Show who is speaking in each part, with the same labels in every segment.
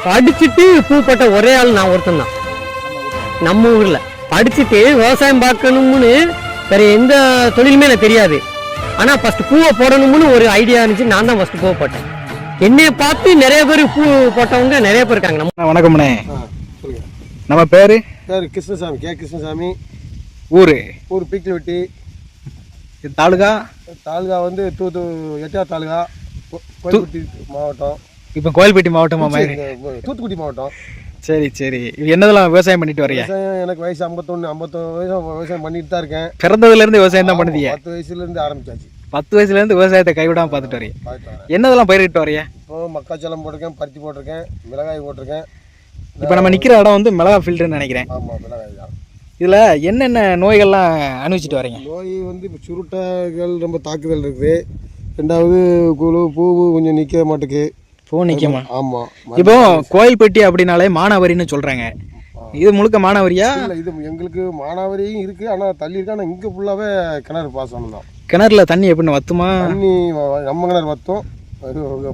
Speaker 1: படிச்சுட்டு பூ போட்ட ஒரே ஆள் நான் ஒருத்தன் தான் நம்ம ஊர்ல. படிச்சுட்டு விவசாயம் பார்க்கணும்னு வேற எந்த தொழிலுமே எனக்கு தெரியாது. ஆனா ஃபர்ஸ்ட் பூவை போடணும்னு ஒரு ஐடியா இருந்துச்சு. நான் தான் ஃபர்ஸ்ட் பூவை போட்டேன். என்னைய பார்த்து நிறைய பேர் பூ போட்டவங்க நிறைய பேர் இருக்காங்க.
Speaker 2: வணக்கம்ண்ணே.
Speaker 3: சொல்லுங்க.
Speaker 2: நம்ம பேரு
Speaker 3: கிருஷ்ணசாமி, கே கிருஷ்ணசாமி.
Speaker 2: ஊரு
Speaker 3: பீக்கில்வெட்டி.
Speaker 2: தாலுகா
Speaker 3: வந்து எட்டாவது தாலுகா, கோயில்பட்டி மாவட்டம்.
Speaker 2: இப்போ கோயில்பட்டி மாவட்டமா மாதிரி?
Speaker 3: தூத்துக்குடி மாவட்டம்.
Speaker 2: சரி சரி. என்னதெல்லாம் விவசாயம் பண்ணிட்டு வரீங்க?
Speaker 3: விவசாயம் எனக்கு வயசு 51 வயசு விவசாயம் பண்ணிட்டு தான் இருக்கேன்.
Speaker 2: பிறந்ததுல இருந்து விவசாயம் தான் பண்ணுதீங்க?
Speaker 3: 10 வயசுல இருந்து ஆரம்பிச்சாச்சு.
Speaker 2: 10 வயசுல இருந்து விவசாயத்தை கைவிடாம பார்த்துட்டு வரீங்க. என்னதெல்லாம் பயிரிட்டு வரீங்க?
Speaker 3: இப்போ மக்காச்சோளம் போட்டிருக்கேன், பருத்தி போட்டிருக்கேன், மிளகாய் போட்டிருக்கேன்.
Speaker 2: இப்போ நம்ம நிற்கிற இடம் வந்து மிளகா ஃபில்டர்னு நினைக்கிறேன்.
Speaker 3: ஆமாம், மிளகாய் தான்.
Speaker 2: இதில் என்னென்ன நோய்கள்லாம் அனுபவிச்சுட்டு வரீங்க?
Speaker 3: நோய் வந்து இப்போ சுருட்டைகள் ரொம்ப தாக்குதல் இருக்குது. ரெண்டாவது பூ கொஞ்சம் நிற்க மாட்டேக்கு.
Speaker 2: பூ நிற்கமா?
Speaker 3: ஆமாம்.
Speaker 2: இப்போ கோயில்பட்டி அப்படின்னாலே மானாவரின்னு சொல்கிறாங்க. இது முழுக்க மானாவரியா?
Speaker 3: இல்லை, இது எங்களுக்கு மானாவரியும் இருக்குது. ஆனால் தள்ளி இருக்கு. ஆனால் இங்கே ஃபுல்லாகவே கிணறு பாசனம் தான்.
Speaker 2: கிணறுல தண்ணி எப்படின்னு வத்துமா?
Speaker 3: தண்ணி நம்ம கிணறு வத்தும்,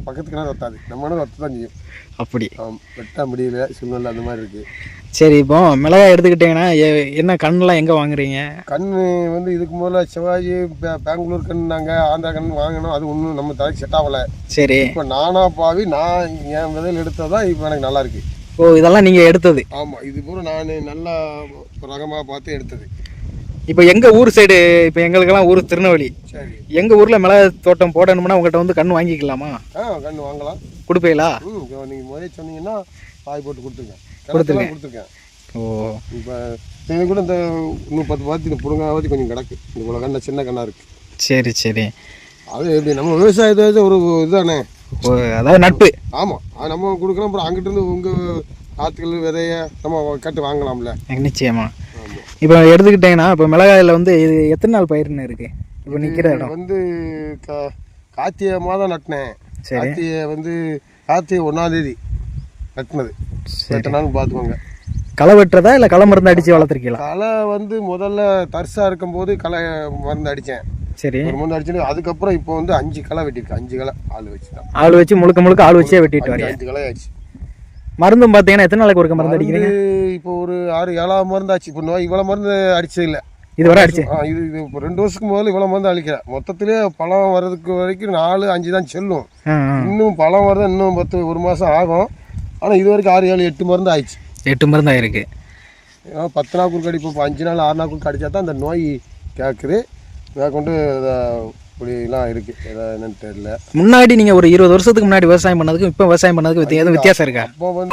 Speaker 3: பக்கத்து கிணறு வத்தாது. நம்ம கிணறு வத்து தான் செய்யும்.
Speaker 2: அப்படி
Speaker 3: வெட்ட முடியல, சூழ்நிலை அந்த மாதிரி இருக்குது.
Speaker 2: சரி. இப்போ மிளகாய் எடுத்துக்கிட்டிங்கன்னா என்ன கண்ணெலாம் எங்கே வாங்குறீங்க?
Speaker 3: கண் வந்து இதுக்கு முதல்ல சிவாஜி பெங்களூர் கண்ணுனாங்க, ஆந்திரா கண் வாங்கினோம். அது ஒன்றும் நம்ம தலைக்கு செட் ஆகலை. சரி. இப்போ நானா பாவி நான் என் விதையில் எடுத்ததான் இப்போ எனக்கு நல்லா இருக்கு.
Speaker 2: ஓ, இதெல்லாம் நீங்கள் எடுத்தது?
Speaker 3: ஆமாம், இது பூரா நான் நல்லா ரகமாக பார்த்து எடுத்தது.
Speaker 2: இப்போ எங்கள் ஊர் சைடு, இப்போ எங்களுக்கெல்லாம் ஊர் திருநெல்வேலி.
Speaker 3: சரி.
Speaker 2: எங்கள் ஊரில் மிளகாய் தோட்டம் போடணும்னா உங்கள்கிட்ட வந்து கண் வாங்கிக்கலாமா?
Speaker 3: கண் வாங்கலாம்.
Speaker 2: கொடுப்பீங்களா?
Speaker 3: நீங்கள் முதலே சொன்னீங்கன்னா பாய் போட்டு கொடுத்துருக்கேன். கொடுத்துருக்கேன். ஓ, இப்போ இது கூட இந்த இன்னும் 10 பாத்தி புடுங்காவது கொஞ்சம் கிடக்கு. இவ்வளோ கண்ணை சின்ன கண்ணா இருக்கு.
Speaker 2: சரி சரி.
Speaker 3: அது எப்படி நம்ம விவசாயத்தை ஒரு இதுதானே,
Speaker 2: அதாவது நட்பு.
Speaker 3: ஆமாம், அது நம்ம கொடுக்குறோம். அப்புறம் அங்கிட்டு இருந்து உங்கள் ஆற்றுகள் விதைய நம்ம கட்டு வாங்கலாம்ல.
Speaker 2: நிச்சயமா. இப்போ எடுத்துக்கிட்டிங்கன்னா இப்போ மிளகாயில் வந்து இது எத்தனை நாள் பயிர்னு இருக்குது? இப்போ நிற்கிற இடம்
Speaker 3: வந்து கார்த்திகை மாதம் நட்டினேன். கார்த்திகை 1ஆம் தேதி நட்டினது. எத்தனை நாள் பார்த்துக்கோங்க.
Speaker 2: களை வெட்டுறதா இல்லை களை மருந்து அடித்து வளர்த்துருக்கீங்களா?
Speaker 3: களை வந்து முதல்ல தரிசாக இருக்கும்போது களை மருந்து அடித்தேன். சரி. ஒரு மருந்து அடிச்சுட்டு அதுக்கப்புறம் இப்போ வந்து 5 களை வெட்டிருக்கு. 5 களை ஆள் வச்சு தான்.
Speaker 2: ஆள் வச்சு முழுக்க ஆள் வச்சே வெட்டிட்டு வரேன்.
Speaker 3: 5 களை ஆச்சு.
Speaker 2: மருந்தும் பார்த்தீங்கன்னா எத்தனை நாளைக்கு ஒரு மருந்து அடிக்கிறீங்க?
Speaker 3: இப்போ ஒரு 6-7 மருந்து ஆச்சு. இப்போ இவ்வளோ மருந்து அடிச்சது இல்லை
Speaker 2: இதுவரை. அடிச்சு
Speaker 3: இது இப்போ 2 வருஷத்துக்கு முதல்ல இவ்வளோ மருந்து அடிக்கிறேன். மொத்தத்திலே பழம் வர்றதுக்கு வரைக்கும் 4-5 தான் செல்லும். இன்னும் பழம் வருது இன்னும் 1 மாதம் ஆகும். ஆனால் இது வரைக்கும் 6-7-8 மருந்து ஆயிடுச்சு.
Speaker 2: 8 மருந்து ஆயிருக்கு.
Speaker 3: 10 நாள் குறுக்கு அடிப்போம். 5 நாள் 6 நாள் குறுக்கு அடித்தா தான் அந்த நோய் கேட்குது. மேற்கொண்டு இப்படிலாம் இருக்குது. என்னன்னு தெரியல. முன்னாடி
Speaker 2: நீங்கள் ஒரு 20 வருஷத்துக்கு முன்னாடி விவசாயம் பண்ணதுக்கும் இப்போ விவசாயம் பண்ணதுக்கும் எதுவும் வித்தியாசம் இருக்கா?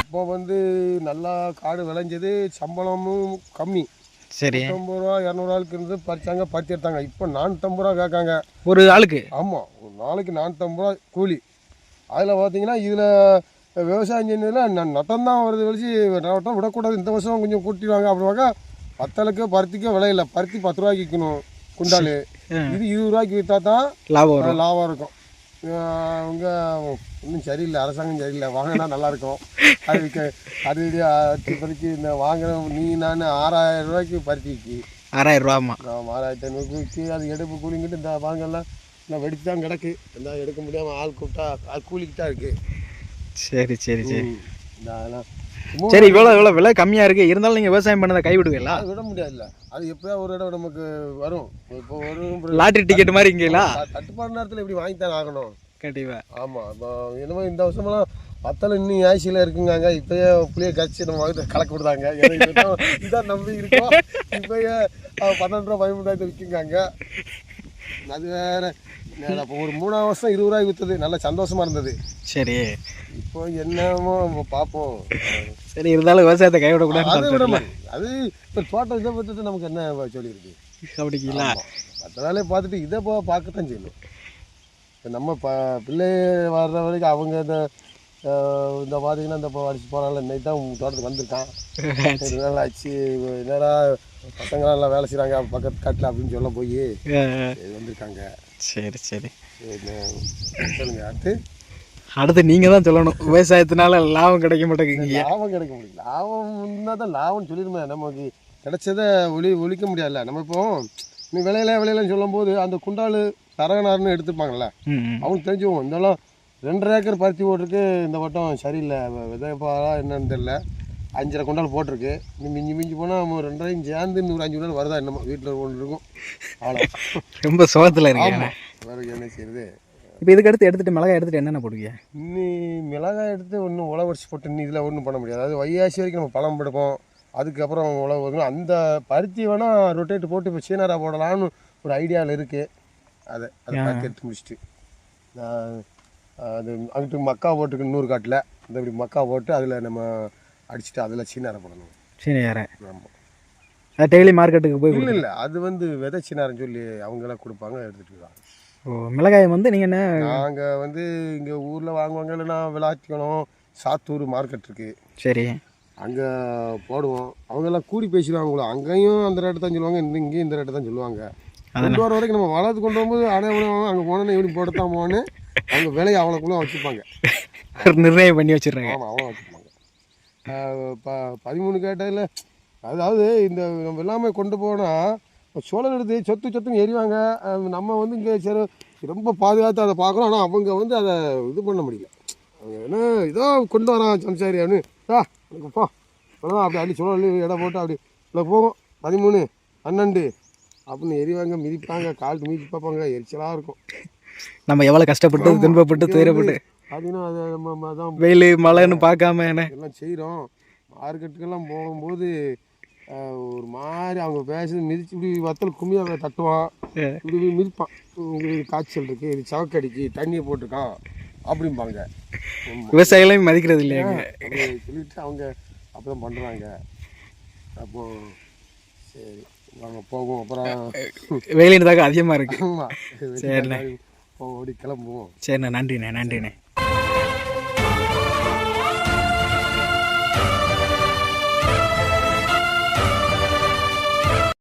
Speaker 3: இப்போ வந்து நல்லா காடு விளைஞ்சது, சம்பளமும் கம்மி. சரி. 150 ரூபா 200 ஆளுக்கு இருந்து பறிச்சாங்க, பறிச்சு எடுத்தாங்க. இப்போ 450 ரூபா கேட்காங்க
Speaker 2: ஒரு ஆளுக்கு.
Speaker 3: ஆமாம், ஒரு நாளைக்கு 450 ரூபா கூலி. அதில் பார்த்தீங்கன்னா இதில் விவசாயம் செஞ்சதில் நட்டம் தான் வருது. வச்சு நட்டம் விடக்கூடாது. இந்த வருஷம் கொஞ்சம் கூட்டிடுவாங்க. அப்படிவாக்கா பத்தலுக்கோ பருத்திக்கோ விலையில்லை. பருத்தி 10 ரூபாய்க்கு விற்கணும் குண்டால். இது 20 ரூபாய்க்கு விற்றா தான் லாபம் இருக்கும். அவங்க இன்னும் சரியில்லை, அரசாங்கம் சரியில்லை. வாங்கினா நல்லாயிருக்கும். அது பறிக்கு இந்த வாங்கின நீ நான் 6000 ரூபாய்க்கு பருத்தி விற்கி.
Speaker 2: 6000 ரூபாமா?
Speaker 3: 6500 விற்கி. அது எடுப்பு கூலிங்கிட்டு இந்த வாங்கலாம் நான் வெடித்து தான் கிடக்கு. எல்லாம் எடுக்க முடியாமல் ஆள் கூப்பிட்டா ஆள் கூலிக்கு தான் இருக்குது.
Speaker 2: சரி சரி சரி. சரி, இவ்வளோ விலை கம்மியாக இருக்குது. இருந்தாலும் நீங்கள் விவசாயம் பண்ணதை கைவிடுவீங்களா?
Speaker 3: விட முடியாதுல்ல. அது எப்போயா ஒரு இடம் நமக்கு வரும். இப்போ வரும்.
Speaker 2: லாட்ரி டிக்கெட் மாதிரி இங்கேங்களா?
Speaker 3: தட்டுப்பாடு நேரத்தில் இப்படி வாங்கித்தான் ஆகணும்.
Speaker 2: கண்டிப்பாக.
Speaker 3: ஆமாம். இப்போ என்னமோ இந்த வருஷமெல்லாம் பத்தலை இன்னும் ஆய்ச்சியில் இருக்குங்காங்க. இப்போயே புளியை கழிச்சு நம்ம வகுத்து கலக்க விடுதாங்க. இதான் நம்பி இருக்கோம். இப்போயே 12 ரூபா 13 ரூபாய்க்கு விற்குங்காங்க. அது வேறு. அப்போ ஒரு 3ஆம் வருஷம் 20 ரூபாய்க்கு விற்றது. நல்ல சந்தோஷமாக இருந்தது. சரி. இப்போ என்னமோ பார்ப்போம்.
Speaker 2: சரி, இருந்தாலும் விவசாயத்தை கைவிடக்கூடாது.
Speaker 3: அது இப்போ தோட்டம் இதை பார்த்துட்டு நமக்கு என்ன சொல்லியிருக்கு
Speaker 2: அப்படிங்களா?
Speaker 3: மற்ற வேலையை பார்த்துட்டு இதை பார்க்கத்தான் செய்யணும். இப்போ நம்ம பிள்ளை வர்ற வரைக்கும் அவங்க இந்த பார்த்தீங்கன்னா இந்த அடிச்சு போனால இன்னைக்கு தான் தோட்டத்துக்கு வந்திருக்கான். 2 நாள் ஆச்சு. என்னடா பசங்களாம் எல்லாம் வேலை செய்கிறாங்க பக்கத்து காட்டில் அப்படின்னு சொல்ல போய் வந்திருக்காங்க. சரி சரி. சொல்லுங்க.
Speaker 2: அடுத்து நீங்கள் தான் சொல்லணும். விவசாயத்தினால லாபம் கிடைக்க மாட்டேங்குது.
Speaker 3: லாபம் கிடைக்க முடியல. லாபம் இருந்தால் தான் லாபம்னு சொல்லிடுமே. நமக்கு கிடைச்சதை ஒழிக்க முடியாதுல்ல. நம்ம இப்போ நீ விளையலன்னு சொல்லும் போது அந்த குண்டால் தரகனார்னு எடுத்துப்பாங்கல்ல, அவங்களுக்கு தெரிஞ்சுவோம். இருந்தாலும் 2.5 ஏக்கர் பருத்தி போட்டிருக்கு. இந்த வட்டம் சரியில்லை, விதைப்பாலா என்னன்னு தெரியல. 5.5 குண்டால் போட்டிருக்கு. இன்னும் மிஞ்சி போனால் 2.5 சேர்ந்து 105 குண்டால் வருதா என்னமோ. வீட்டில் ஒன்று இருக்கும் அவ்வளோ.
Speaker 2: ரொம்ப சோகத்தில் இருக்கீங்க.
Speaker 3: வேறு என்ன செய்யுது.
Speaker 2: இப்போ இதுக்கு எடுத்துட்டு மிளகாய் எடுத்துட்டு என்னென்ன போடுவீங்க?
Speaker 3: இன்னும் மிளகாய் எடுத்து ஒன்றும் உழவு வரிச்சு போட்டு இன்னும் இதில் ஒன்றும் பண்ண முடியாது. அதாவது வையாசி வரைக்கும் நம்ம பழம் படுப்போம். அதுக்கப்புறம் உழவு வருவோம். அந்த பருத்தி வேணால் ரொட்டேட் போட்டு இப்போ சீனாரா போடலான்னு ஒரு ஐடியாவில் இருக்குது. அதை பார்த்து எடுத்து முடிச்சுட்டு அது அங்கிட்டு மக்கா போட்டுருக்கு. 100 காட்டில் இந்த இப்படி மக்கா போட்டு அதில் நம்ம அடிச்சுட்டு அதில் சீனாரை போடணும்.
Speaker 2: சீனியாரை?
Speaker 3: ஆமாம்.
Speaker 2: அது டெய்லி மார்க்கெட்டுக்கு போய்
Speaker 3: இல்லை அது விதை சீனாரன்னு சொல்லி அவங்களாம் கொடுப்பாங்க, எடுத்துகிட்டு இருக்காங்க.
Speaker 2: ஓ, மிளகாயை நீங்கள் என்ன?
Speaker 3: நாங்கள் இங்கே ஊரில் வாங்குவாங்க, இல்லைன்னா விளாத்திக்கணும். சாத்தூர் மார்க்கெட் இருக்குது.
Speaker 2: சரி,
Speaker 3: அங்கே போடுவோம். அவங்கெல்லாம் கூடி பேசிடுவாங்களோ. அங்கேயும் அந்த ரேட்டு தான் சொல்லுவாங்க, இங்கேயும் இந்த ரேட்டு தான் சொல்லுவாங்க. கொண்டு வர வரைக்கும் நம்ம வளர்த்து கொண்டு வரும்போது அங்கே போனோன்னு எப்படி போடத்தான் போனோன்னு அவங்க விலையை அவ்வளோக்குள்ள வச்சுப்பாங்க.
Speaker 2: நிர்ணயம் பண்ணி வச்சிடுறாங்க.
Speaker 3: ஆமாம், அவ்வளோ வச்சுப்பாங்க. 13 கேட்டதில் அதாவது இந்த நம்ம எல்லாமே கொண்டு போனால் சோழர் எடுத்து சொத்துன்னு எறிவாங்க. நம்ம இங்கே சரி ரொம்ப பாதுகாத்து அதை பார்க்குறோம். ஆனால் அவங்க அதை இது பண்ண முடியல. அவங்க என்ன இதோ கொண்டு வரான் சம்சாரி அப்படின்னு போ அவ்வளோதான். அப்படி அள்ளி சோழர் இடம் போட்டு அப்படி இல்லை போகும். 13 12 அப்படின்னு எறிவாங்க, மிதிப்பாங்க, கால்ட்டு மிதிச்சு பார்ப்பாங்க. எரிச்சலாக இருக்கும்.
Speaker 2: நம்ம எவ்வளோ கஷ்டப்பட்டு துன்பப்பட்டு துயரப்பட்டு
Speaker 3: பார்த்தீங்கன்னா அது நம்ம அதான்
Speaker 2: வெயில் மழைன்னு பார்க்காம
Speaker 3: எல்லாம் செய்கிறோம். மார்க்கெட்டுக்கெல்லாம் போகும்போது ஒரு மாதிரி அவங்க பேசி மிதிச்சு இப்படி வத்தல் கும்மியாக தட்டுவான், இப்படி மிதிப்பான். இது காய்ச்சல் இருக்குது, இது சவக்கடிக்கு தண்ணியை போட்டிருக்கான் அப்படிம்பாங்க.
Speaker 2: விவசாயிகளையும் மதிக்கிறது இல்லையாங்க
Speaker 3: சொல்லிட்டு அவங்க அப்பதான் பண்ணுறாங்க. அப்போது சரி வாங்க போவோம். அப்புறம்
Speaker 2: வெயிலின் தாக்கம் அதிகமாக இருக்குது.
Speaker 3: சரிண்ணே, ஓடி கிளம்புவோம்.
Speaker 2: சரிண்ணே, நன்றிண்ணே.